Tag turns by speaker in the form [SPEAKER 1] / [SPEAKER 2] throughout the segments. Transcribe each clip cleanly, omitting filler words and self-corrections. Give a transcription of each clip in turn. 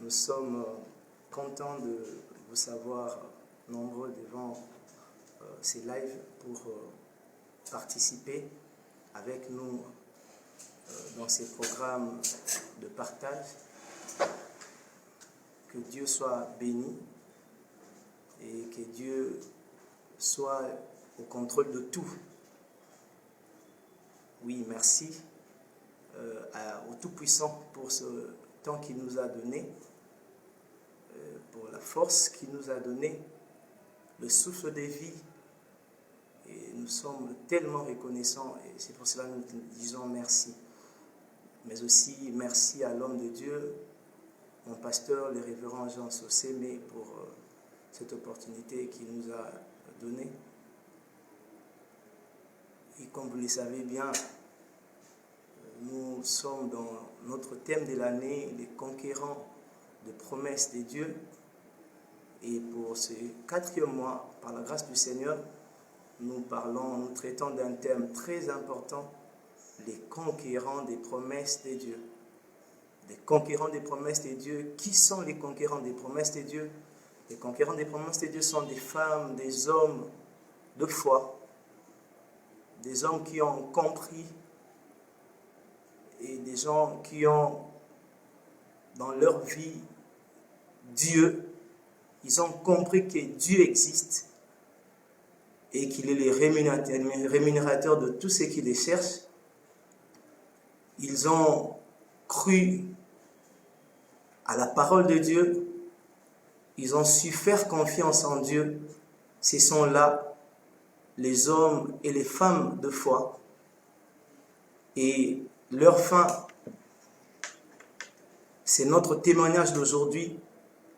[SPEAKER 1] Nous sommes contents de vous savoir nombreux devant ces lives pour participer avec nous dans ces programmes de partage. Que Dieu soit béni et que Dieu soit au contrôle de tout. Oui, merci au Tout-Puissant pour ce temps qu'il nous a donné, pour la force qu'il nous a donné, le souffle de vie. Et nous sommes tellement reconnaissants et c'est pour cela que nous disons merci. Mais aussi merci à l'homme de Dieu, mon pasteur, le révérend Jean Sossémé, pour cette opportunité qu'il nous a donnée. Et comme vous le savez bien, nous sommes dans notre thème de l'année, les conquérants de promesses de Dieu. Et pour ce 4e mois, par la grâce du Seigneur, nous traitons d'un thème très important, les conquérants des promesses de Dieu. Les conquérants des promesses de Dieu. Qui sont les conquérants des promesses de Dieu? Les conquérants des promesses de Dieu sont des femmes, des hommes de foi, des hommes qui ont compris et des gens qui ont dans leur vie Dieu. Ils ont compris que Dieu existe et qu'il est le rémunérateur de tous ceux qui les cherchent. Ils ont cru à la parole de Dieu. Ils ont su faire confiance en Dieu. Ce sont là les hommes et les femmes de foi. Et leur fin, c'est notre témoignage d'aujourd'hui.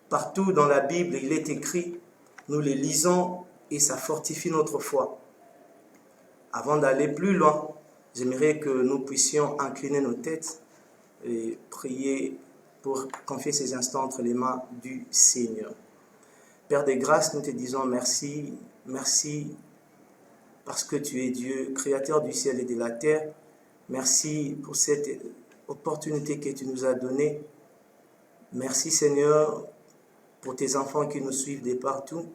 [SPEAKER 1] Partout dans la Bible, il est écrit, nous les lisons et ça fortifie notre foi. Avant d'aller plus loin, j'aimerais que nous puissions incliner nos têtes et prier pour confier ces instants entre les mains du Seigneur. Père des grâces, nous te disons merci, merci parce que tu es Dieu, créateur du ciel et de la terre. Merci pour cette opportunité que tu nous as donnée. Merci Seigneur pour tes enfants qui nous suivent de partout.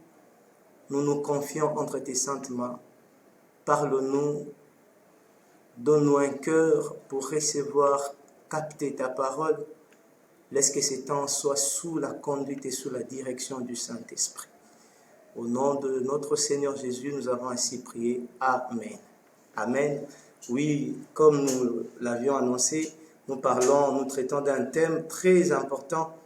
[SPEAKER 1] Nous nous confions entre tes saintes mains. Parle-nous, donne-nous un cœur pour recevoir, capter ta parole. Laisse que ces temps soient sous la conduite et sous la direction du Saint-Esprit. Au nom de notre Seigneur Jésus, nous avons ainsi prié. Amen. Amen. Oui, comme nous l'avions annoncé, nous traitons d'un thème très important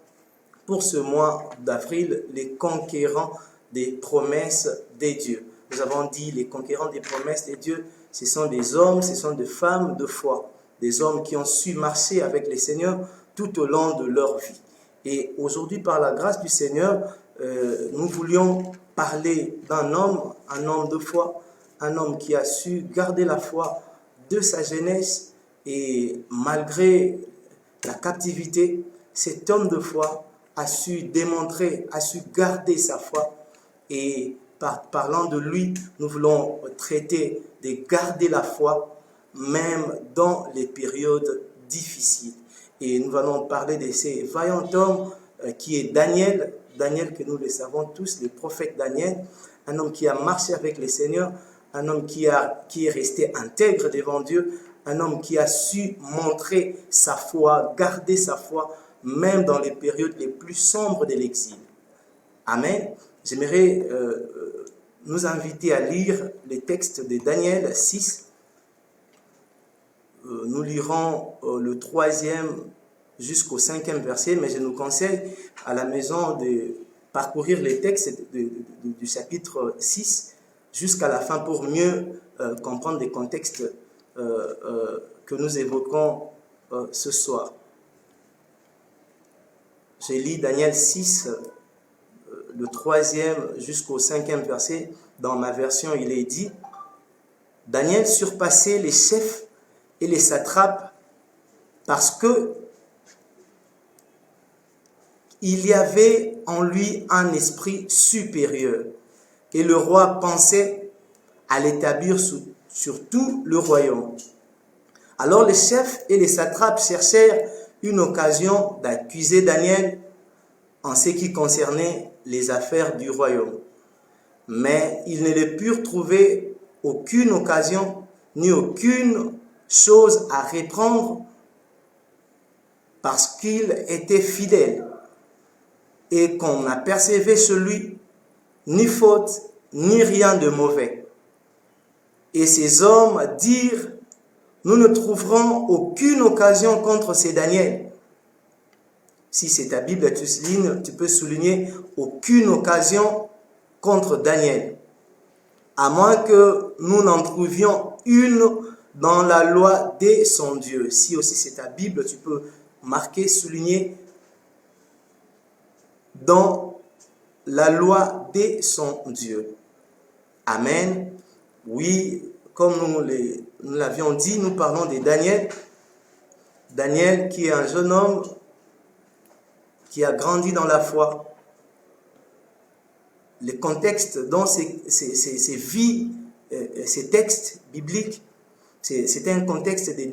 [SPEAKER 1] pour ce mois d'avril, les conquérants des promesses des dieux. Nous avons dit les conquérants des promesses des dieux, ce sont des hommes, ce sont des femmes de foi, des hommes qui ont su marcher avec le Seigneur tout au long de leur vie. Et aujourd'hui, par la grâce du Seigneur, nous voulions parler d'un homme, un homme de foi, un homme qui a su garder la foi de sa jeunesse et malgré la captivité, cet homme de foi a su démontrer, a su garder sa foi. Et parlant de lui, nous voulons traiter de garder la foi même dans les périodes difficiles. Et nous allons parler de ces vaillants hommes qui est Daniel. Daniel que nous le savons tous, le prophète Daniel, un homme qui a marché avec le Seigneur, un homme qui est resté intègre devant Dieu, un homme qui a su montrer sa foi, garder sa foi, même dans les périodes les plus sombres de l'exil. Amen. J'aimerais nous inviter à lire les textes de Daniel 6. Nous lirons le 3e jusqu'au 5e verset, mais je nous conseille à la maison de parcourir les textes du chapitre 6 jusqu'à la fin pour mieux comprendre les contextes que nous évoquons ce soir. Je lis Daniel 6, le 3e jusqu'au 5e verset. Dans ma version, il est dit « Daniel surpassait les chefs et les satrapes parce que il y avait en lui un esprit supérieur et le roi pensait à l'établir sur tout le royaume. Alors les chefs et les satrapes cherchèrent une occasion d'accuser Daniel en ce qui concernait les affaires du royaume. Mais ils ne le purent trouver aucune occasion ni aucune chose à reprendre parce qu'il était fidèle et qu'on n'apercevait chez lui ni faute ni rien de mauvais. Et ces hommes dirent, nous ne trouverons aucune occasion contre ces Daniel. Si c'est ta Bible, tu peux souligner aucune occasion contre Daniel. À moins que nous n'en trouvions une dans la loi de son Dieu. Si aussi c'est ta Bible, tu peux marquer, souligner dans la loi de son Dieu. Amen. Oui, comme nous l'avions dit, nous parlons de Daniel. Daniel qui est un jeune homme qui a grandi dans la foi. Le contexte dans ces vies, ces textes bibliques, c'était un contexte de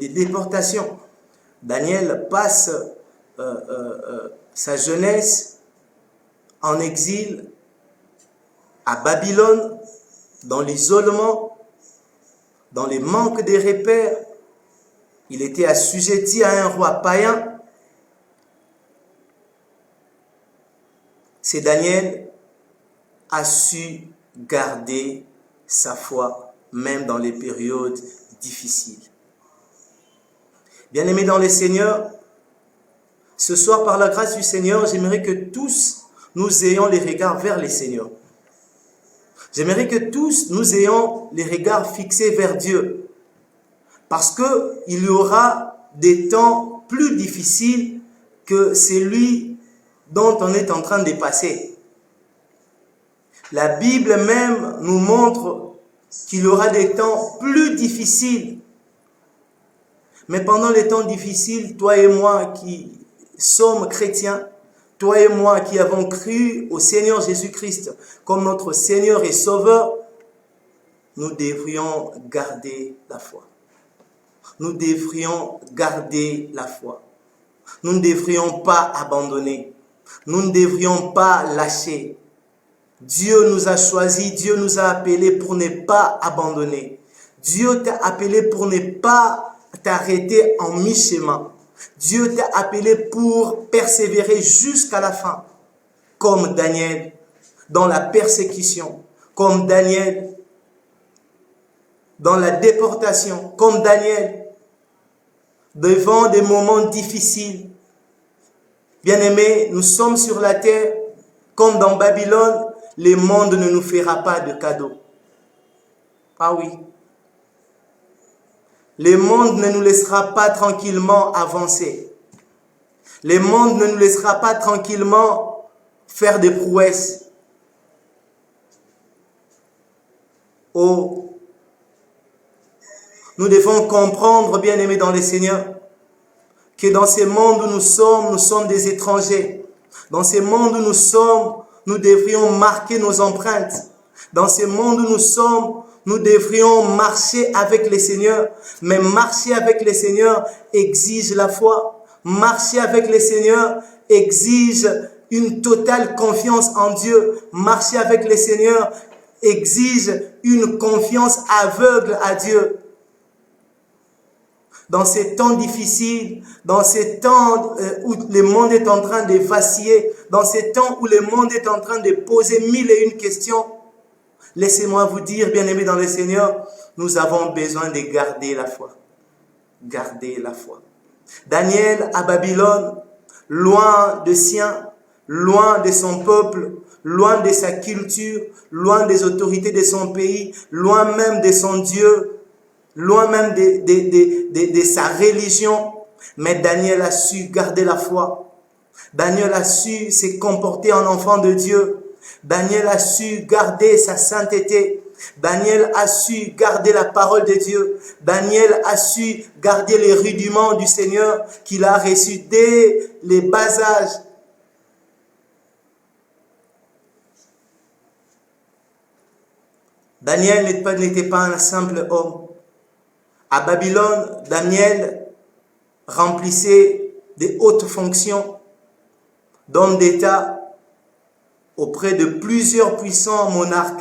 [SPEAKER 1] déportation. Daniel passe sa jeunesse en exil à Babylone, dans l'isolement, dans les manques de repères. Il était assujetti à un roi païen. C'est Daniel a su garder sa foi, même dans les périodes difficiles. Bien-aimés dans le Seigneur, ce soir, par la grâce du Seigneur, j'aimerais que tous nous ayons les regards vers le Seigneur. J'aimerais que tous nous ayons les regards fixés vers Dieu. Parce qu'il y aura des temps plus difficiles que celui dont on est en train de passer. La Bible même nous montre qu'il y aura des temps plus difficiles. Mais pendant les temps difficiles, toi et moi qui sommes chrétiens, toi et moi qui avons cru au Seigneur Jésus-Christ comme notre Seigneur et Sauveur, nous devrions garder la foi. Nous devrions garder la foi. Nous ne devrions pas abandonner. Nous ne devrions pas lâcher. Dieu nous a choisis, Dieu nous a appelés pour ne pas abandonner. Dieu t'a appelé pour ne pas t'arrêter en mi-chemin. Dieu t'a appelé pour persévérer jusqu'à la fin. Comme Daniel dans la persécution, comme Daniel dans la déportation, comme Daniel devant des moments difficiles. Bien-aimés, nous sommes sur la terre, comme dans Babylone, le monde ne nous fera pas de cadeaux. Ah oui. Le monde ne nous laissera pas tranquillement avancer. Le monde ne nous laissera pas tranquillement faire des prouesses. Oh, nous devons comprendre, bien-aimés dans le Seigneur, que dans ce monde où nous sommes des étrangers. Dans ce monde où nous sommes, nous devrions marquer nos empreintes. Dans ce monde où nous sommes, nous devrions marcher avec le Seigneur. Mais marcher avec le Seigneur exige la foi. Marcher avec le Seigneur exige une totale confiance en Dieu. Marcher avec le Seigneur exige une confiance aveugle à Dieu. Dans ces temps difficiles, dans ces temps où le monde est en train de vaciller, dans ces temps où le monde est en train de poser 1001 questions, laissez-moi vous dire, bien-aimés dans le Seigneur, nous avons besoin de garder la foi. Garder la foi. Daniel à Babylone, loin de sien, loin de son peuple, loin de sa culture, loin des autorités de son pays, loin même de son Dieu, loin même de sa religion. Mais Daniel a su garder la foi. Daniel a su se comporter en enfant de Dieu. Daniel a su garder sa sainteté. Daniel a su garder la parole de Dieu. Daniel a su garder les rudiments du Seigneur qu'il a reçus dès les bas âges. Daniel n'était pas un simple homme. À Babylone, Daniel remplissait de hautes fonctions d'homme d'État auprès de plusieurs puissants monarques.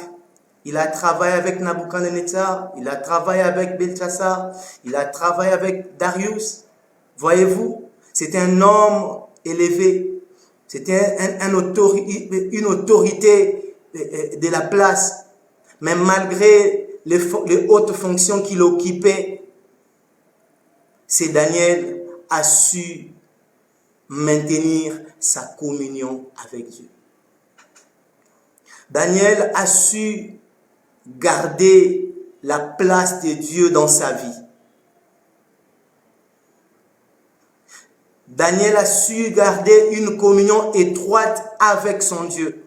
[SPEAKER 1] Il a travaillé avec Nabuchodonosor, il a travaillé avec Belchassar, il a travaillé avec Darius. Voyez-vous, c'était un homme élevé, c'était une autorité de la place. Mais malgré les hautes fonctions qu'il occupait, c'est Daniel a su maintenir sa communion avec Dieu. Daniel a su garder la place de Dieu dans sa vie. Daniel a su garder une communion étroite avec son Dieu,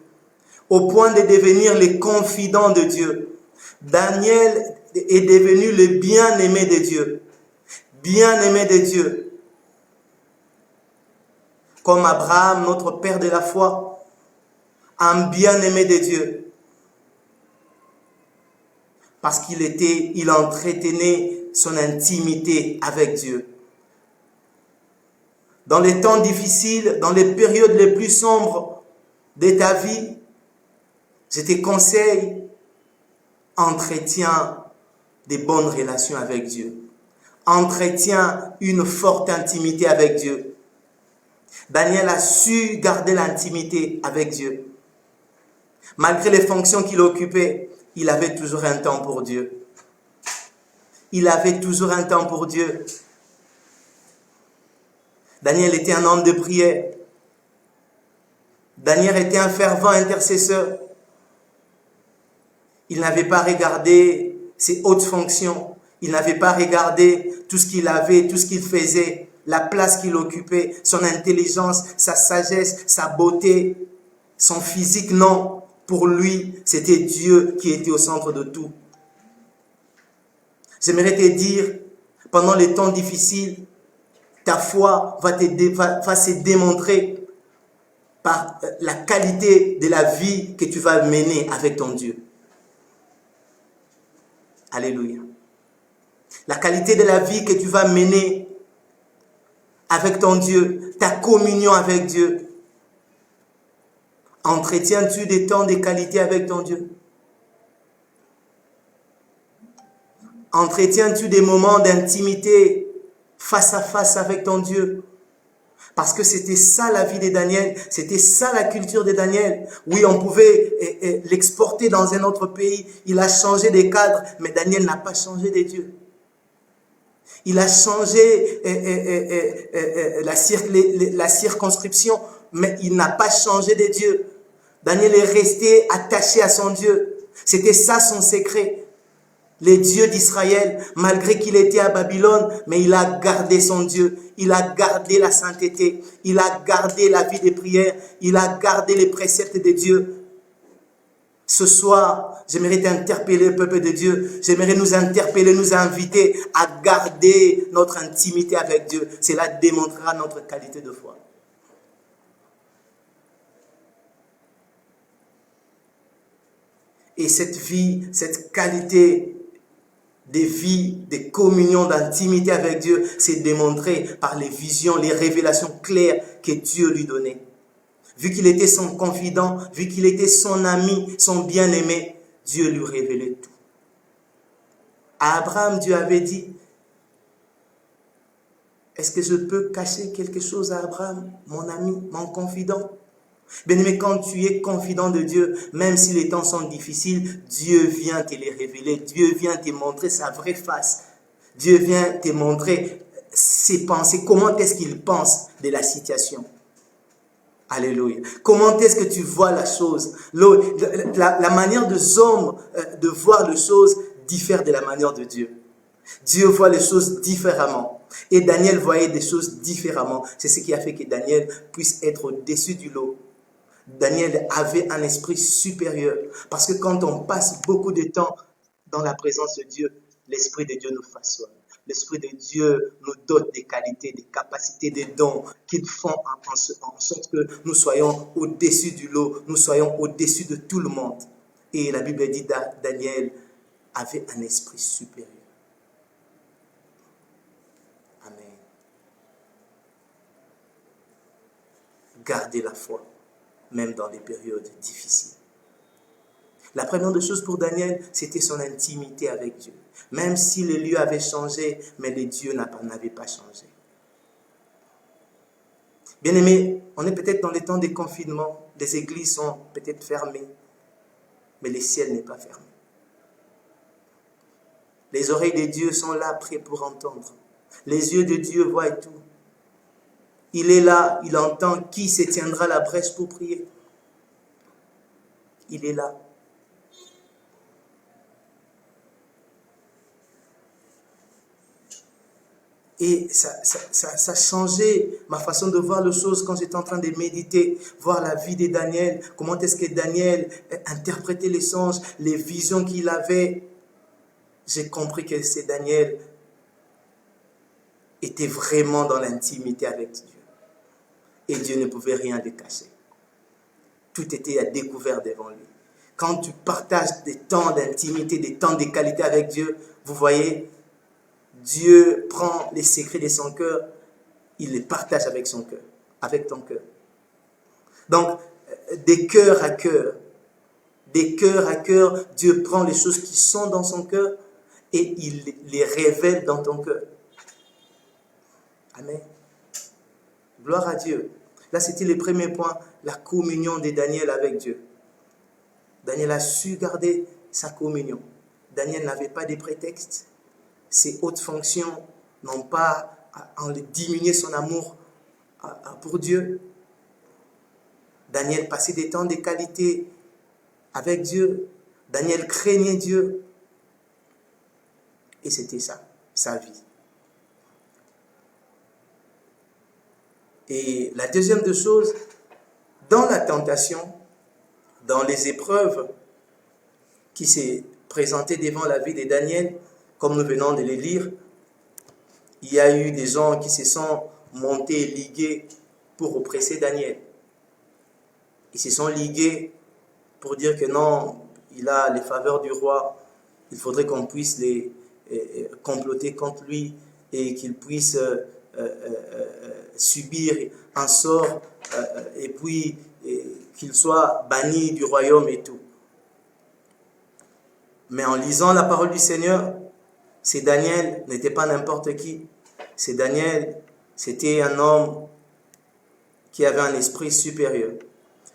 [SPEAKER 1] au point de devenir le confident de Dieu. Daniel est devenu le bien-aimé de Dieu. Bien-aimé de Dieu. Comme Abraham, notre père de la foi, un bien-aimé de Dieu. Parce qu'il entretenait son intimité avec Dieu. Dans les temps difficiles, dans les périodes les plus sombres de ta vie, je te conseille, entretiens des bonnes relations avec Dieu. Entretiens une forte intimité avec Dieu. Daniel a su garder l'intimité avec Dieu. Malgré les fonctions qu'il occupait, il avait toujours un temps pour Dieu. Il avait toujours un temps pour Dieu. Daniel était un homme de prière. Daniel était un fervent intercesseur. Il n'avait pas regardé ses hautes fonctions. Il n'avait pas regardé tout ce qu'il avait, tout ce qu'il faisait, la place qu'il occupait, son intelligence, sa sagesse, sa beauté, son physique. Non, pour lui, c'était Dieu qui était au centre de tout. J'aimerais te dire, pendant les temps difficiles, ta foi va se démontrer par la qualité de la vie que tu vas mener avec ton Dieu. Alléluia. La qualité de la vie que tu vas mener avec ton Dieu, ta communion avec Dieu. Entretiens-tu des temps de qualité avec ton Dieu? Entretiens-tu des moments d'intimité face à face avec ton Dieu? Parce que c'était ça la vie de Daniel, c'était ça la culture de Daniel. Oui, on pouvait l'exporter dans un autre pays, il a changé des cadres, mais Daniel n'a pas changé de Dieu. Il a changé la circonscription, mais il n'a pas changé de Dieu. Daniel est resté attaché à son Dieu. C'était ça son secret. Les dieux d'Israël, malgré qu'il était à Babylone, mais il a gardé son Dieu. Il a gardé la sainteté. Il a gardé la vie de prière. Il a gardé les préceptes de Dieu. Ce soir, j'aimerais t'interpeller, peuple de Dieu. J'aimerais nous interpeller, nous inviter à garder notre intimité avec Dieu. Cela démontrera notre qualité de foi. Et cette vie, cette qualité de vie, de communion, d'intimité avec Dieu, c'est démontré par les visions, les révélations claires que Dieu lui donnait. Vu qu'il était son confident, vu qu'il était son ami, son bien-aimé, Dieu lui révélait tout. À Abraham, Dieu avait dit, est-ce que je peux cacher quelque chose à Abraham, mon ami, mon confident? Bien-aimé, quand tu es confident de Dieu, même si les temps sont difficiles, Dieu vient te les révéler. Dieu vient te montrer sa vraie face. Dieu vient te montrer ses pensées. Comment est-ce qu'il pense de la situation? Alléluia. Comment est-ce que tu vois la chose? La manière des hommes de voir les choses diffère de la manière de Dieu. Dieu voit les choses différemment. Et Daniel voyait des choses différemment. C'est ce qui a fait que Daniel puisse être au-dessus du lot. Daniel avait un esprit supérieur. Parce que quand on passe beaucoup de temps dans la présence de Dieu, l'Esprit de Dieu nous façonne. L'Esprit de Dieu nous dote des qualités, des capacités, des dons qui font en sorte que nous soyons au-dessus du lot, nous soyons au-dessus de tout le monde. Et la Bible dit que Daniel avait un esprit supérieur. Amen. Gardez la foi, même dans les périodes difficiles. La première des choses pour Daniel, c'était son intimité avec Dieu. Même si les lieux avaient changé, mais les dieux n'avaient pas changé. Bien-aimés, on est peut-être dans les temps des confinements, les églises sont peut-être fermées, mais le ciel n'est pas fermé. Les oreilles de Dieu sont là, prêtes pour entendre. Les yeux de Dieu voient tout. Il est là, il entend qui se tiendra la brèche pour prier. Il est là. Et ça a changé ma façon de voir les choses quand j'étais en train de méditer, voir la vie de Daniel, comment est-ce que Daniel interprétait les songes, les visions qu'il avait. J'ai compris que c'est Daniel était vraiment dans l'intimité avec Dieu. Et Dieu ne pouvait rien lui cacher. Tout était à découvert devant lui. Quand tu partages des temps d'intimité, des temps de qualité avec Dieu, vous voyez, Dieu prend les secrets de son cœur, il les partage avec son cœur, avec ton cœur. Donc, des cœurs à cœur, Dieu prend les choses qui sont dans son cœur et il les révèle dans ton cœur. Amen. Gloire à Dieu. Là, c'était le premier point, la communion de Daniel avec Dieu. Daniel a su garder sa communion. Daniel n'avait pas de prétexte. Ses hautes fonctions n'ont pas diminué son amour pour Dieu. Daniel passait des temps de qualité avec Dieu. Daniel craignait Dieu. Et c'était ça, sa vie. Et la deuxième des choses, dans la tentation, dans les épreuves qui s'est présentées devant la vie de Daniel, comme nous venons de les lire, il y a eu des gens qui se sont montés et ligués pour oppresser Daniel. Ils se sont ligués pour dire que non, il a les faveurs du roi, il faudrait qu'on puisse les comploter contre lui et qu'il puisse subir un sort et puis qu'il soit banni du royaume et tout. Mais en lisant la parole du Seigneur, c'est Daniel n'était pas n'importe qui. C'est Daniel, c'était un homme qui avait un esprit supérieur.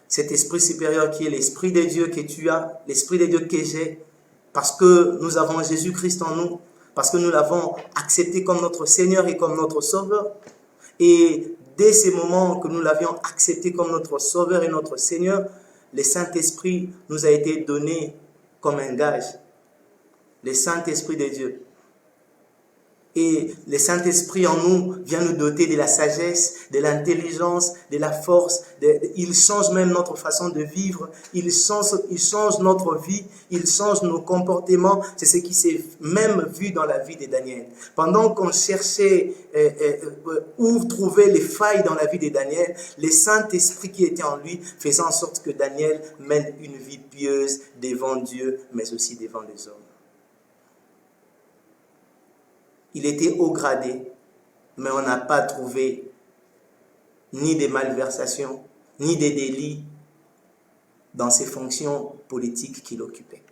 [SPEAKER 1] Cet esprit supérieur qui est l'esprit de Dieu que tu as, l'esprit de Dieu que j'ai, parce que nous avons Jésus-Christ en nous, parce que nous l'avons accepté comme notre Seigneur et comme notre Sauveur. Et dès ces moments que nous l'avions accepté comme notre Sauveur et notre Seigneur, le Saint-Esprit nous a été donné comme un gage. Le Saint-Esprit de Dieu. Et le Saint-Esprit en nous vient nous doter de la sagesse, de l'intelligence, de la force. Il change même notre façon de vivre. Il change notre vie. Il change nos comportements. C'est ce qui s'est même vu dans la vie de Daniel. Pendant qu'on cherchait où trouver les failles dans la vie de Daniel, le Saint-Esprit qui était en lui faisait en sorte que Daniel mène une vie pieuse devant Dieu, mais aussi devant les hommes. Il était haut gradé, mais on n'a pas trouvé ni des malversations, ni des délits dans ses fonctions politiques qu'il occupait.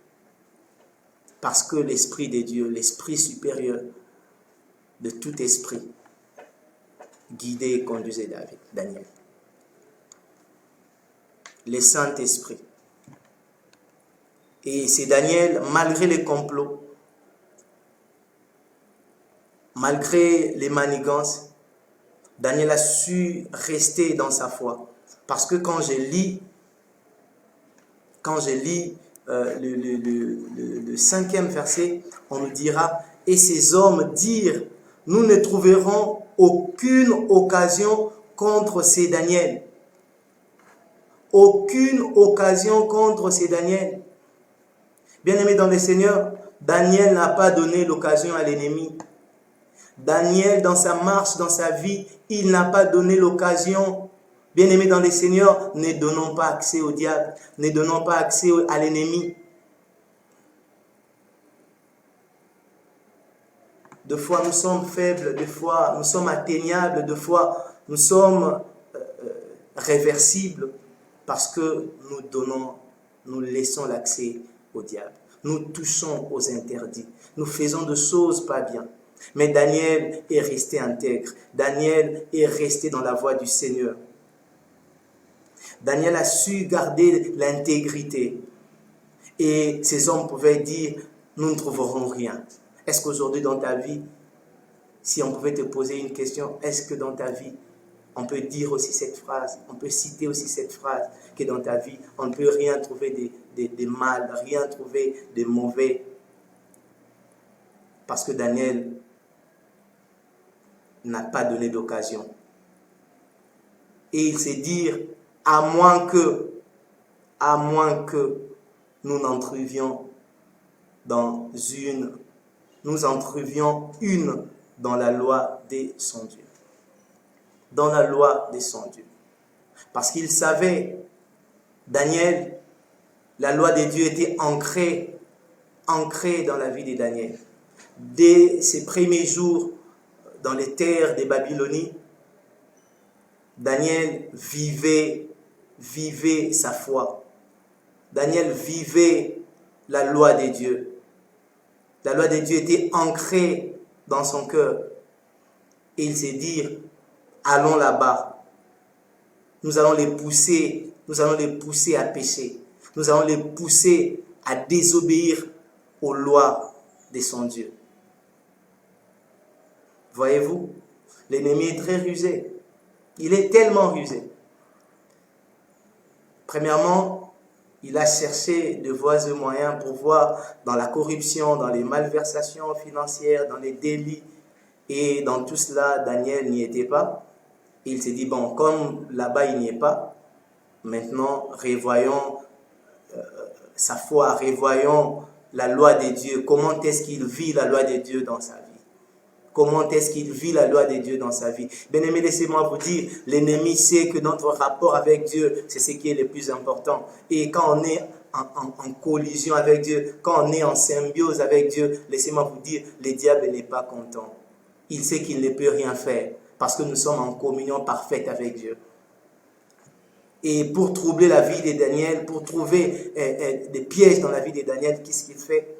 [SPEAKER 1] Parce que l'Esprit de Dieu, l'Esprit supérieur de tout esprit, guidait et conduisait Daniel. Le Saint-Esprit. Et c'est Daniel, malgré les complots, malgré les manigances, Daniel a su rester dans sa foi. Parce que quand je lis le 5e verset, on nous dira, et ces hommes dirent, nous ne trouverons aucune occasion contre ces Daniel. Aucune occasion contre ces Daniel. Bien-aimé dans le Seigneur, Daniel n'a pas donné l'occasion à l'ennemi. Daniel, dans sa marche, dans sa vie, il n'a pas donné l'occasion. Bien-aimés dans le Seigneur, ne donnons pas accès au diable, ne donnons pas accès à l'ennemi. Des fois, nous sommes faibles, des fois, nous sommes atteignables, des fois, nous sommes réversibles parce que nous laissons l'accès au diable. Nous touchons aux interdits. Nous faisons des choses pas bien. Mais Daniel est resté intègre. Daniel est resté dans la voie du Seigneur. Daniel a su garder l'intégrité. Et ces hommes pouvaient dire, nous ne trouverons rien. Est-ce qu'aujourd'hui dans ta vie, si on pouvait te poser une question, est-ce que dans ta vie, on peut dire aussi cette phrase, on peut citer aussi cette phrase, que dans ta vie, on ne peut rien trouver de mal, rien trouver de mauvais. Parce que Daniel n'a pas donné d'occasion. Et il s'est dit, à moins que nous n'entrevions une dans la loi de son Dieu. Dans la loi de son Dieu. Parce qu'il savait, Daniel, la loi de Dieu était ancrée dans la vie de Daniel. Dès ses premiers jours dans les terres des Babylonies, Daniel vivait sa foi. Daniel vivait la loi de Dieu. La loi de Dieu était ancrée dans son cœur. Et il s'est dit, allons là-bas. Nous allons les pousser à pécher. Nous allons les pousser à désobéir aux lois de son Dieu. Voyez-vous, l'ennemi est très rusé. Il est tellement rusé. Premièrement, Il a cherché de voies et moyens pour voir dans la corruption, dans les malversations financières, dans les délits. Et dans tout cela, Daniel n'y était pas. Il s'est dit, bon, comme là-bas il n'y est pas, maintenant revoyons sa foi, revoyons la loi de Dieu. Comment est-ce qu'il vit la loi de Dieu dans sa vie? Comment est-ce qu'il vit la loi de Dieu dans sa vie? Bien-aimés, laissez-moi vous dire, l'ennemi sait que notre rapport avec Dieu, c'est ce qui est le plus important. Et quand on est en collision avec Dieu, quand on est en symbiose avec Dieu, laissez-moi vous dire, le diable n'est pas content. Il sait qu'il ne peut rien faire parce que nous sommes en communion parfaite avec Dieu. Et pour troubler la vie de Daniel, pour trouver des pièges dans la vie de Daniel, qu'est-ce qu'il fait?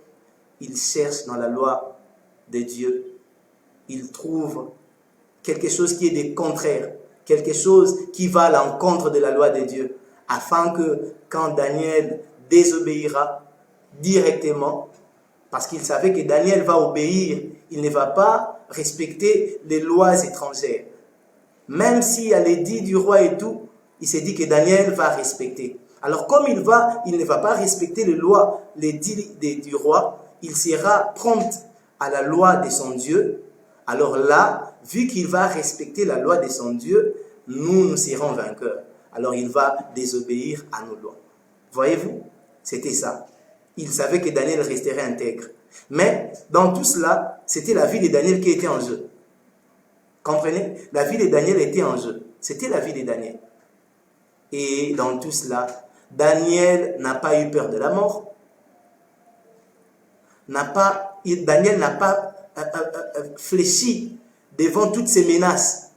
[SPEAKER 1] Il cherche dans la loi de Dieu. Il trouve quelque chose qui est de contraire, quelque chose qui va à l'encontre de la loi de Dieu, afin que quand Daniel désobéira directement, parce qu'il savait que Daniel va obéir, il ne va pas respecter les lois étrangères. Même s'il y a l'édit du roi et tout, il s'est dit que Daniel va respecter. Alors comme il ne va pas respecter les lois, l'édit du roi, il sera prompt à la loi de son Dieu. Alors là, vu qu'il va respecter la loi de son Dieu, nous serons vainqueurs. Alors il va désobéir à nos lois. Voyez-vous, c'était ça. Il savait que Daniel resterait intègre. Mais dans tout cela, c'était la vie de Daniel qui était en jeu. Comprenez? La vie de Daniel était en jeu. C'était la vie de Daniel. Et dans tout cela, Daniel n'a pas eu peur de la mort. Daniel n'a pas fléchi devant toutes ces menaces.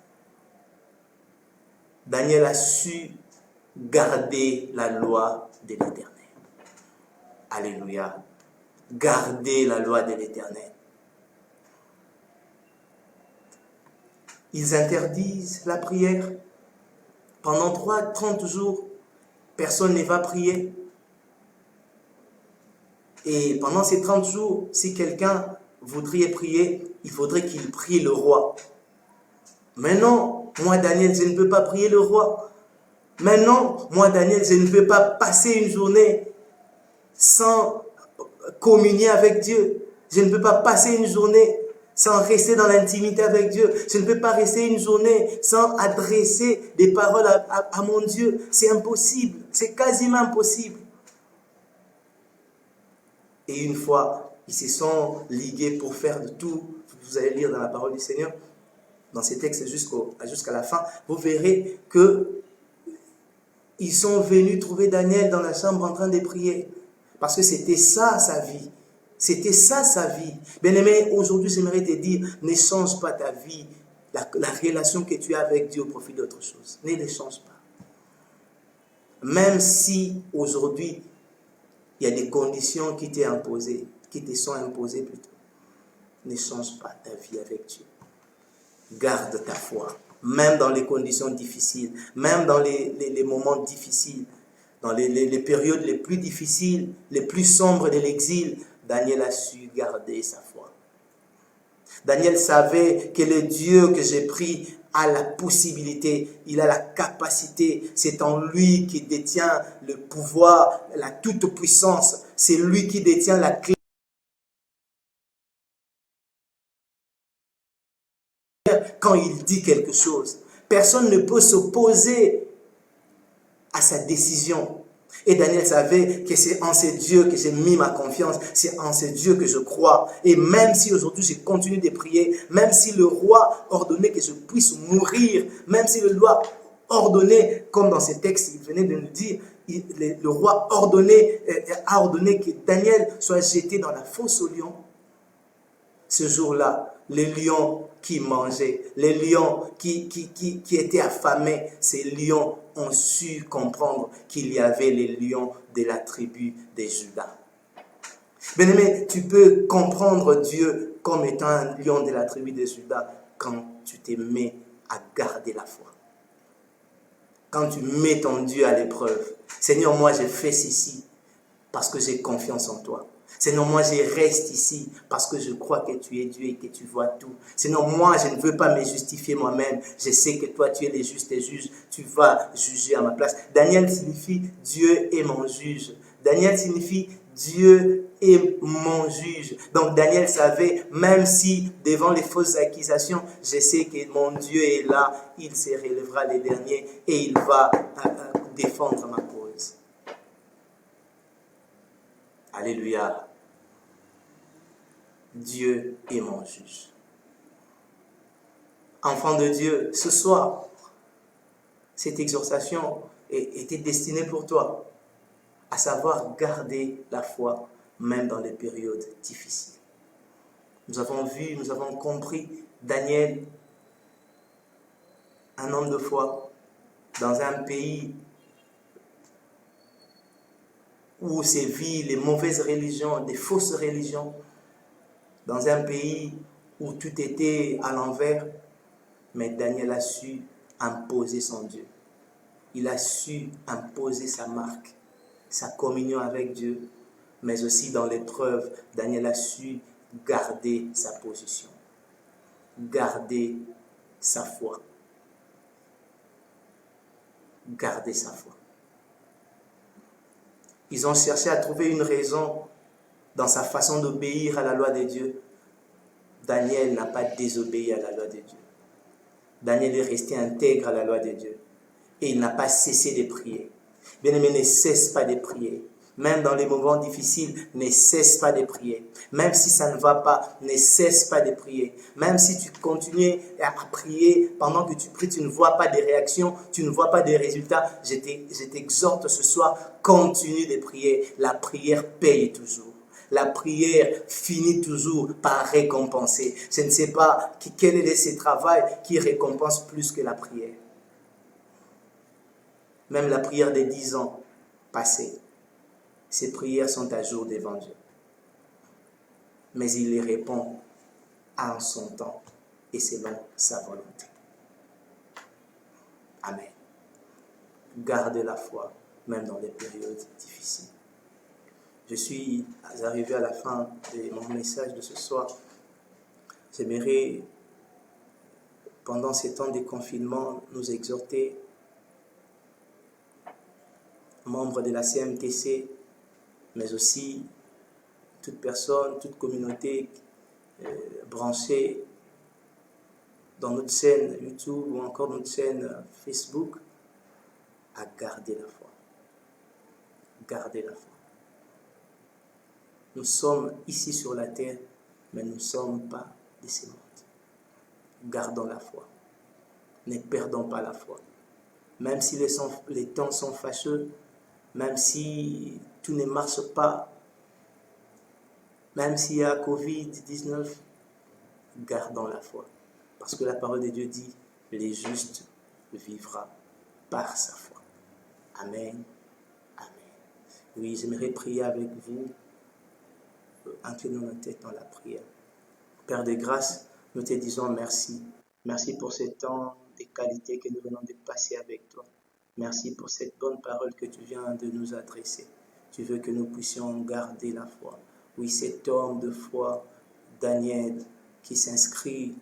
[SPEAKER 1] Daniel a su garder la loi de l'Éternel. Alléluia. Garder la loi de l'Éternel. Ils interdisent la prière. Pendant 30 jours, personne ne va prier. Et pendant ces 30 jours, si quelqu'un voudrait prier, il faudrait qu'il prie le roi. Mais non, moi Daniel, je ne peux pas prier le roi. Mais non, moi Daniel, je ne peux pas passer une journée sans communier avec Dieu. Je ne peux pas passer une journée sans rester dans l'intimité avec Dieu. Je ne peux pas rester une journée sans adresser des paroles à mon Dieu. C'est impossible, c'est quasiment impossible. Et une fois, ils se sont ligués pour faire de tout. Vous allez lire dans la parole du Seigneur, dans ces textes jusqu'à la fin, vous verrez que ils sont venus trouver Daniel dans la chambre en train de prier. Parce que c'était ça sa vie. C'était ça sa vie. Bien-aimé, aujourd'hui, j'aimerais te dire, ne change pas ta vie, la relation que tu as avec Dieu au profit d'autre chose. Ne les change pas. Même si aujourd'hui, il y a des conditions qui t'est imposées, qui te sont imposées plutôt. Ne change pas ta vie avec Dieu. Garde ta foi, même dans les conditions difficiles, même dans les moments difficiles, dans les périodes les plus difficiles, les plus sombres de l'exil, Daniel a su garder sa foi. Daniel savait que le Dieu que j'ai pris a la possibilité, il a la capacité, c'est en lui qui détient le pouvoir, la toute-puissance, c'est lui qui détient la clé. Quand il dit quelque chose, personne ne peut s'opposer à sa décision. Et Daniel savait que c'est en ce Dieu que j'ai mis ma confiance, c'est en ce Dieu que je crois. Et même si aujourd'hui je continue de prier, même si le roi ordonnait que je puisse mourir, même si le roi ordonnait, comme dans ces textes, il venait de nous dire, le roi a ordonné que Daniel soit jeté dans la fosse aux lions. Ce jour-là, les lions qui mangeaient, les lions qui étaient affamés, ces lions ont su comprendre qu'il y avait les lions de la tribu de Juda. Bien-aimé, tu peux comprendre Dieu comme étant un lion de la tribu de Juda quand tu te mets à garder la foi. Quand tu mets ton Dieu à l'épreuve. Seigneur, moi j'ai fait ceci parce que j'ai confiance en toi. Seigneur, moi, je reste ici parce que je crois que tu es Dieu et que tu vois tout. Seigneur, moi, je ne veux pas me justifier moi-même. Je sais que toi, tu es le juste et juge. Tu vas juger à ma place. Daniel signifie Dieu est mon juge. Daniel signifie Dieu est mon juge. Donc Daniel savait, même si devant les fausses accusations, je sais que mon Dieu est là, il se relèvera les derniers et il va défendre ma cause. Alléluia. Dieu est mon juge. Enfant de Dieu, ce soir, cette exhortation était destinée pour toi, à savoir garder la foi, même dans les périodes difficiles. Nous avons vu, nous avons compris Daniel, un homme de foi, dans un pays où sévit les mauvaises religions, des fausses religions, dans un pays où tout était à l'envers, mais Daniel a su imposer son Dieu. Il a su imposer sa marque, sa communion avec Dieu, mais aussi dans l'épreuve, Daniel a su garder sa position, garder sa foi. Garder sa foi. Ils ont cherché à trouver une raison dans sa façon d'obéir à la loi de Dieu. Daniel n'a pas désobéi à la loi de Dieu. Daniel est resté intègre à la loi de Dieu. Et il n'a pas cessé de prier. Bien-aimé, ne cesse pas de prier. Même dans les moments difficiles, ne cesse pas de prier. Même si ça ne va pas, ne cesse pas de prier. Même si tu continues à prier, pendant que tu pries, tu ne vois pas de réaction, tu ne vois pas de résultats, je t'exhorte ce soir, continue de prier. La prière paye toujours. La prière finit toujours par récompenser. Je ne sais pas quel est ce travail qui récompense plus que la prière. Même la prière des 10 ans passés, ces prières sont à jour devant Dieu. Mais il les répond en son temps et selon sa volonté. Amen. Gardez la foi, même dans les périodes difficiles. Je suis arrivé à la fin de mon message de ce soir. J'aimerais, pendant ces temps de confinement, nous exhorter, membres de la CMTC, mais aussi toute personne, toute communauté branchée dans notre chaîne YouTube ou encore notre chaîne Facebook, à garder la foi. Garder la foi. Nous sommes ici sur la terre, mais nous ne sommes pas de ce monde. Gardons la foi. Ne perdons pas la foi. Même si les temps sont fâcheux, même si tout ne marche pas, même s'il y a Covid-19, gardons la foi. Parce que la parole de Dieu dit, les justes vivra par sa foi. Amen. Amen. Oui, j'aimerais prier avec vous, inclinons notre tête dans la prière. Père de grâce, nous te disons merci. Merci pour ce temps de qualité que nous venons de passer avec toi. Merci pour cette bonne parole que tu viens de nous adresser. Tu veux que nous puissions garder la foi. Oui, cet homme de foi, Daniel, qui s'inscrit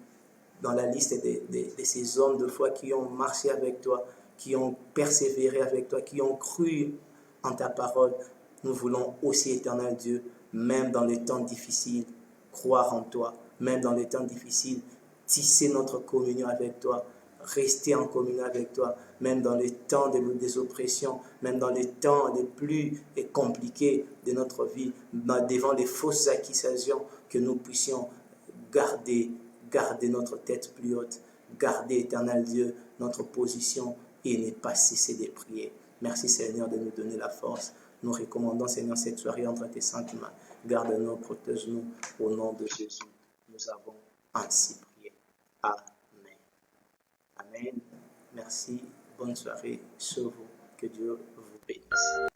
[SPEAKER 1] dans la liste de ces hommes de foi qui ont marché avec toi, qui ont persévéré avec toi, qui ont cru en ta parole. Nous voulons aussi, éternel Dieu, même dans les temps difficiles, croire en toi. Même dans les temps difficiles, tisser notre communion avec toi, rester en communion avec toi, même dans les temps des oppressions, même dans les temps les plus compliqués de notre vie, devant les fausses accusations, que nous puissions garder notre tête plus haute, garder, éternel Dieu, notre position et ne pas cesser de prier. Merci Seigneur de nous donner la force. Nous recommandons Seigneur cette soirée entre tes saintes mains. Garde-nous, protège-nous au nom de Jésus. Nous avons ainsi prié. Amen. Amen. Merci. Bonne soirée sur vous. Que Dieu vous bénisse.